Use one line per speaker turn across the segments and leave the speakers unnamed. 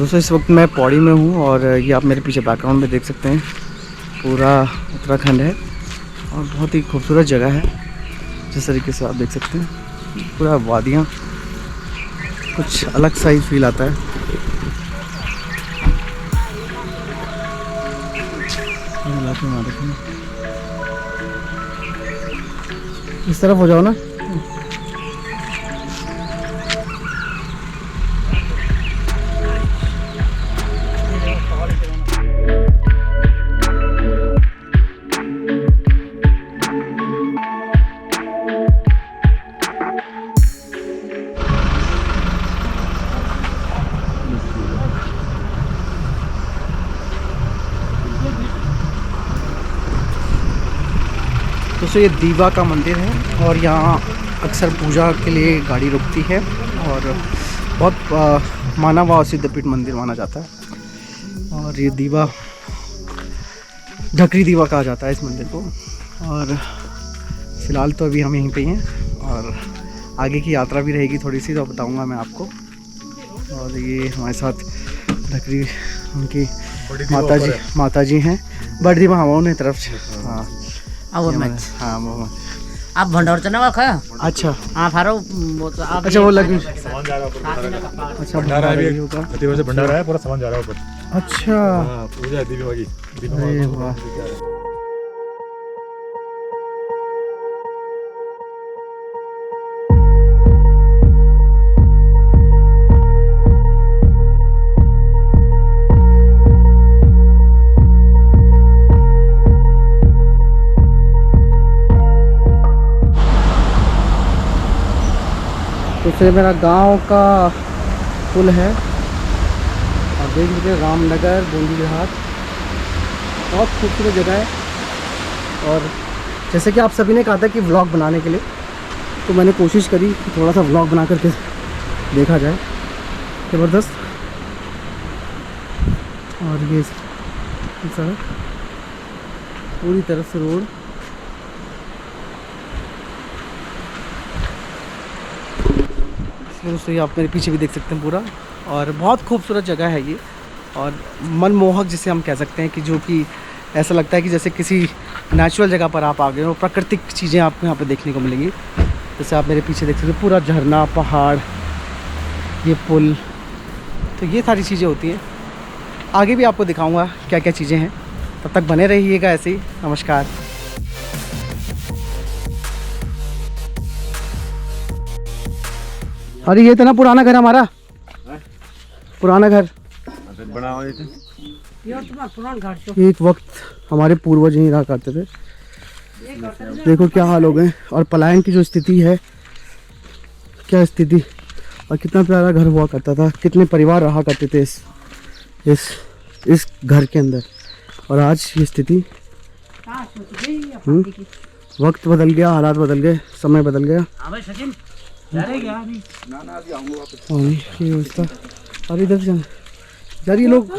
दोस्तों इस वक्त मैं पौड़ी में हूँ और ये आप मेरे पीछे बैकग्राउंड में देख सकते हैं, पूरा उत्तराखंड है और बहुत ही खूबसूरत जगह है। जिस तरीके से आप देख सकते हैं पूरा वादियाँ, कुछ अलग सा ही फील आता है। इस तरफ हो जाओ ना। दोस्तों ये दीवा का मंदिर है और यहाँ अक्सर पूजा के लिए गाड़ी रुकती है और बहुत माना हुआ सिद्धपीठ मंदिर माना जाता है। और ये दीवा ढकरी दीवा कहा जाता है इस मंदिर को। और फ़िलहाल तो अभी हम यहीं पे हैं और आगे की यात्रा भी रहेगी थोड़ी सी, तो बताऊंगा मैं आपको। और ये हमारे साथ ढकरी उनकी माता जी हैं, बड़ी दीवा हमारे तरफ से। हाँ
हाँ
वो
आप भंडार चना खाया।
अच्छा
हाँ फारो वो तो आप
अच्छा वो लगी।
सामान जा रहा है ऊपर।
अच्छा
भंडारा है, अभी भंडारा है, पूरा सामान जा रहा है ऊपर।
अच्छा
हाँ पूजा है दीपा की।
अरे वाह। तो फिर मेरा गांव का पुल है और देख लीजिए रामनगर बूंदी घाट, बहुत खूबसूरत जगह है। और जैसे कि आप सभी ने कहा था कि व्लॉग बनाने के लिए, तो मैंने कोशिश करी कि थोड़ा सा व्लॉग बना करके देखा जाए। ज़बरदस्त। और ये सड़क पूरी तरफ से रोड, दोस्तों ये आप मेरे पीछे भी देख सकते हैं पूरा। और बहुत खूबसूरत जगह है ये और मनमोहक जिसे हम कह सकते हैं, कि जो कि ऐसा लगता है कि जैसे किसी नेचुरल जगह पर आप आ गए हो। प्राकृतिक चीज़ें आपको यहाँ पे देखने को मिलेंगी। जैसे आप मेरे पीछे देख सकते हैं पूरा झरना, पहाड़, ये पुल, तो ये सारी चीज़ें होती हैं। आगे भी आपको दिखाऊँगा क्या क्या चीज़ें हैं, तब तक बने रहिएगा ऐसे ही। नमस्कार। अरे ये था ना पुराना घर हमारा, पुराना घर
बना हुआ
एक वक्त हमारे पूर्वज यहीं रहा करते थे। देखो क्या हाल हो गए। और पलायन की जो स्थिति है, क्या स्थिति, और कितना प्यारा घर हुआ करता था, कितने परिवार रहा करते थे इस घर के अंदर। और आज ये स्थिति, वक्त बदल गया, हालात बदल गए, समय बदल गया। ये व्यवस्था। और इधर से यार ये लोग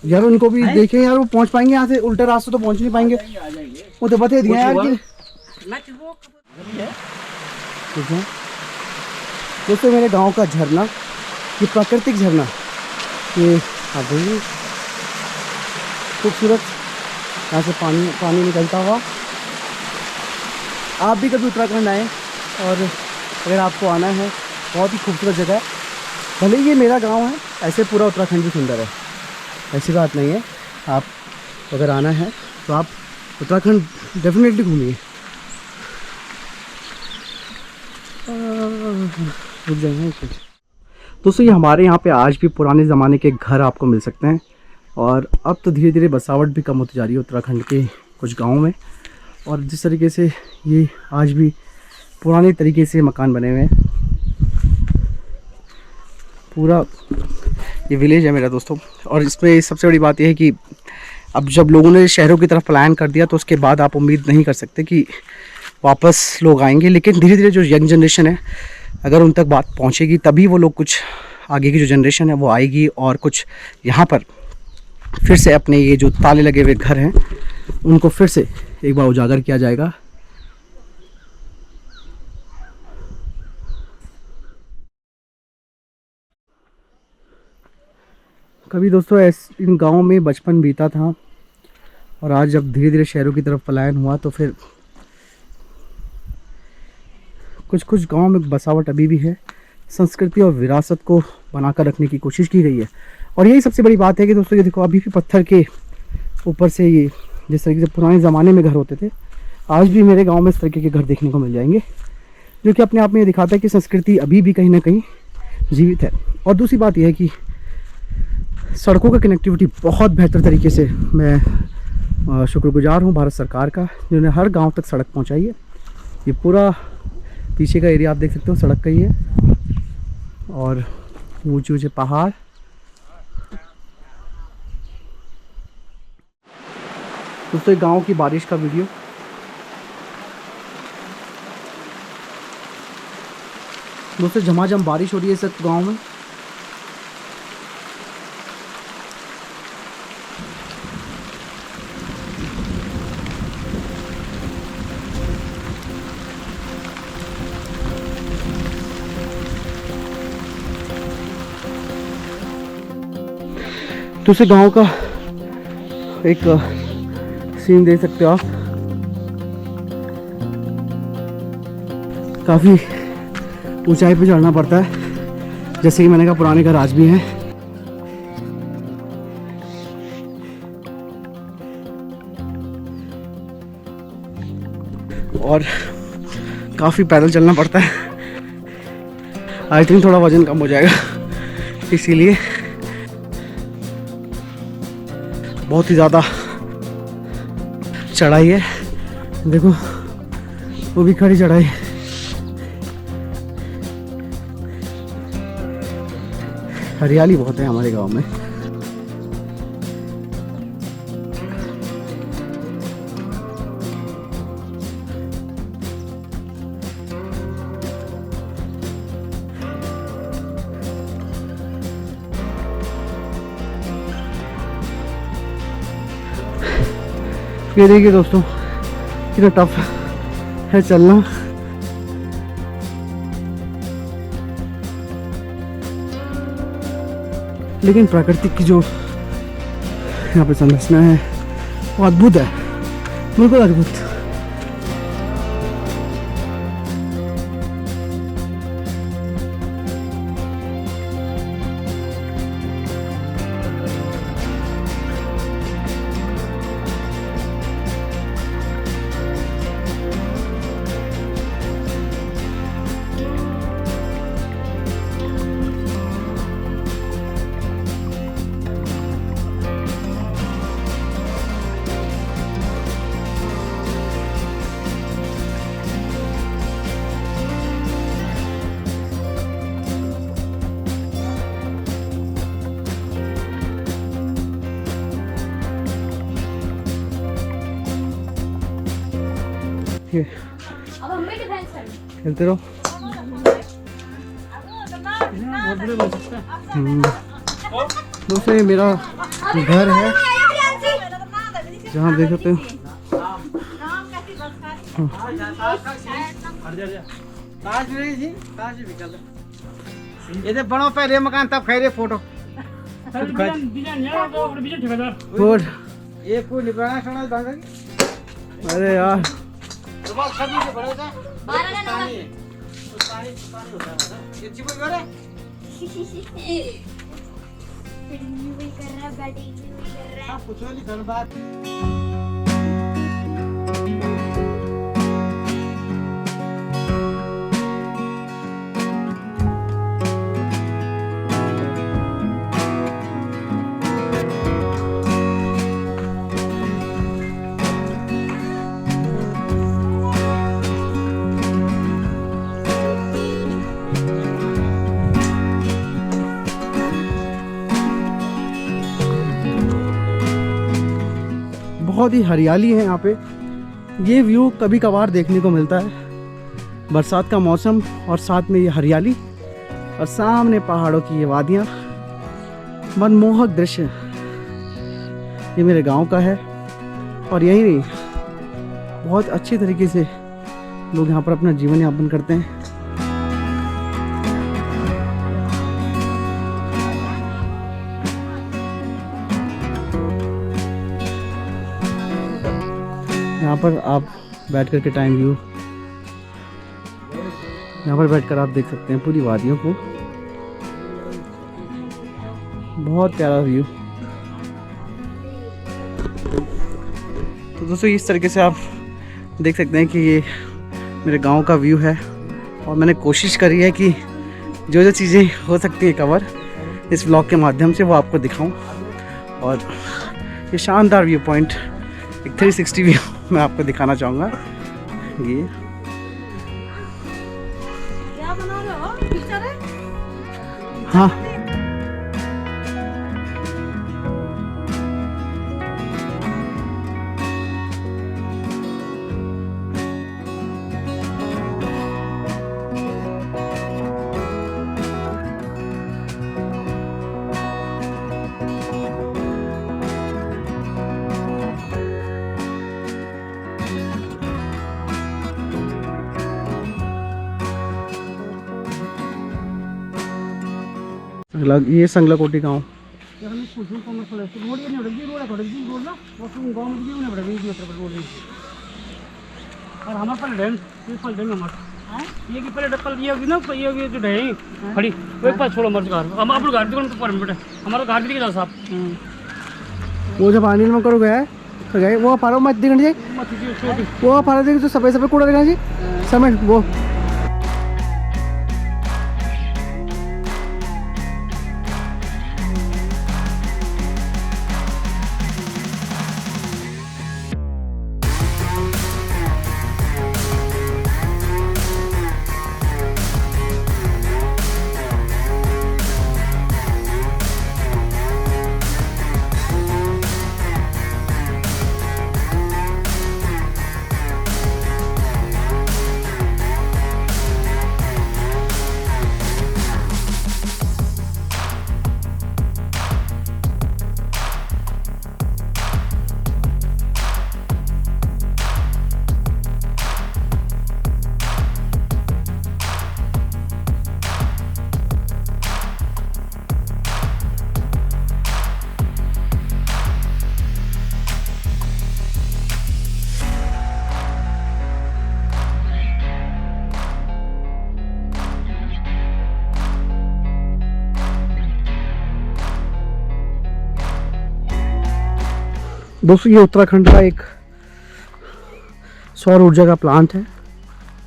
यार उनको भी देखें यार, वो पहुंच पाएंगे यहाँ से? उल्टे रास्ते तो पहुंच नहीं पाएंगे, वो तो बता दिया यार कि। दोस्तों मेरे गांव का झरना, ये प्राकृतिक झरना, ये आप देखिए खूबसूरत, यहाँ से पानी निकलता हुआ। आप भी कभी उत्तराखंड आएँ और अगर आपको आना है, बहुत ही खूबसूरत जगह है। भले ये मेरा गांव है, ऐसे पूरा उत्तराखंड भी सुंदर है, ऐसी बात नहीं है। आप अगर आना है तो आप उत्तराखंड डेफिनेटली घूमिए। रुक जाएंगे दोस्तों, ये हमारे यहाँ पे आज भी पुराने ज़माने के घर आपको मिल सकते हैं। और अब तो धीरे धीरे बसावट भी कम होती जा रही है उत्तराखंड के कुछ गाँवों में। और जिस तरीके से ये आज भी पुराने तरीके से मकान बने हुए हैं, पूरा ये विलेज है मेरा दोस्तों। और इसमें सबसे बड़ी बात यह है कि अब जब लोगों ने शहरों की तरफ पलायन कर दिया, तो उसके बाद आप उम्मीद नहीं कर सकते कि वापस लोग आएंगे। लेकिन धीरे धीरे जो यंग जनरेशन है, अगर उन तक बात पहुंचेगी, तभी वो लोग, कुछ आगे की जो जनरेशन है वो आएगी और कुछ यहाँ पर फिर से अपने ये जो ताले लगे हुए घर हैं उनको फिर से एक बार उजागर किया जाएगा। कभी दोस्तों इन गाँव में बचपन बीता था और आज जब धीरे धीरे शहरों की तरफ पलायन हुआ तो फिर कुछ कुछ गाँव में बसावट अभी भी है। संस्कृति और विरासत को बनाकर रखने की कोशिश की गई है और यही सबसे बड़ी बात है कि दोस्तों ये देखो अभी भी पत्थर के ऊपर से ये जिस तरीके से पुराने ज़माने में घर होते थे, आज भी मेरे गांव में इस तरीके के घर देखने को मिल जाएंगे, जो कि अपने आप में ये दिखाता है कि संस्कृति अभी भी कहीं ना कहीं जीवित है। और दूसरी बात यह है कि सड़कों का कनेक्टिविटी बहुत बेहतर तरीके से, मैं शुक्रगुजार हूँ भारत सरकार का जिन्होंने हर गाँव तक सड़क पहुँचाई है। ये पूरा पीछे का एरिया आप देख सकते हो सड़क का ही है और ऊंचे ऊंचे पहाड़। दोस्तों गांव की बारिश का वीडियो, दोस्तों झमाझम बारिश हो रही है इस गांव में। दूसरे गांव का एक सीन देख सकते हो आप, काफ़ी ऊंचाई पे चढ़ना पड़ता है, जैसे कि मैंने कहा पुराने घर आज भी हैं। और काफ़ी पैदल चलना पड़ता है। आई थिंक थोड़ा वजन कम हो जाएगा, इसीलिए बहुत ही ज़्यादा चढ़ाई है। देखो वो भी खड़ी चढ़ाई। हरियाली बहुत है हमारे गांव में। ये देखिए दोस्तों कितना टफ है चलना। लेकिन प्रकृति की जो यहाँ पे संरचना है वो अद्भुत है, बिल्कुल अद्भुत। खेलते रहो। दोस्तों ये मेरा घर है जहाँ देख सकते हो।
ये बनो पहले मकान तब खैरे फोटो
और
ये कोई निकलना सुना।
अरे यार बहुत ही हरियाली है यहाँ पे। ये व्यू कभी कभार देखने को मिलता है, बरसात का मौसम और साथ में ये हरियाली और सामने पहाड़ों की ये वादियाँ, मनमोहक दृश्य। ये मेरे गांव का है और यही नहीं, बहुत अच्छे तरीके से लोग यहाँ पर अपना जीवन यापन करते हैं। यहाँ पर आप बैठ कर के टाइम व्यू, यहाँ पर बैठकर आप देख सकते हैं पूरी वादियों को। बहुत प्यारा व्यू। तो दोस्तों इस तरीके से आप देख सकते हैं कि ये मेरे गांव का व्यू है और मैंने कोशिश करी है कि जो जो चीज़ें हो सकती हैं कवर इस व्लॉग के माध्यम से वो आपको दिखाऊं। और ये शानदार व्यू पॉइंट, एक 360 व्यू मैं आपको दिखाना चाहूँगा। ये
क्या बना रहे हो? पिक्चर है?
हाँ, ये संगलाकोटी गाँव।
और हमारे पास डैम ये फल देंगे हमारे ये की पहले डप्पल ये होगी ना, ये होगी जो ढहे खड़ी वो एक पास छोड़ो मर्ज घर हम आप लोग घर दुकान तो पर बेटा हमारा घर भी जाओ साहब।
वो जब अनिल में करो गया तो गए वो पारो मत दिखने जी,
मत जी छोटी
वो पारो देख जो सफेद सफेद कूड़ा दिखना जी समेट वो। दोस्तों ये उत्तराखंड का एक सौर ऊर्जा का प्लांट है,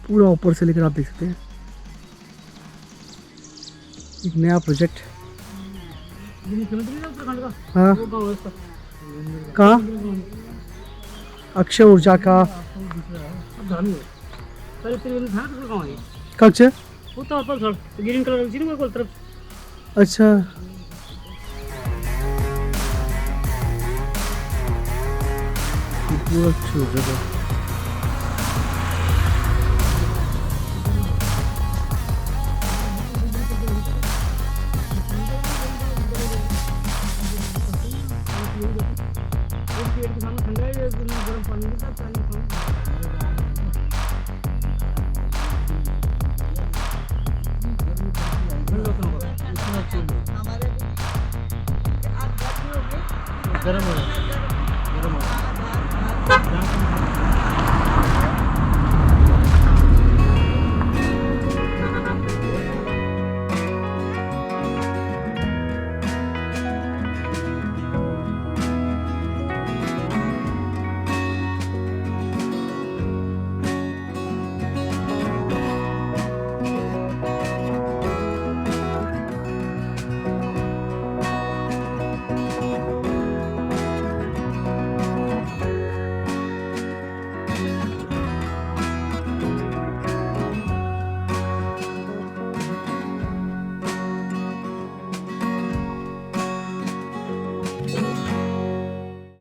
पूरा ऊपर से लेकर आप देख सकते हैं। एक नया प्रोजेक्ट। हाँ कहाँ? अक्षय ऊर्जा का कब से?
ग्रीन कलर
अच्छा पूरा अक्षय ऊर्जा का।
गर्म हो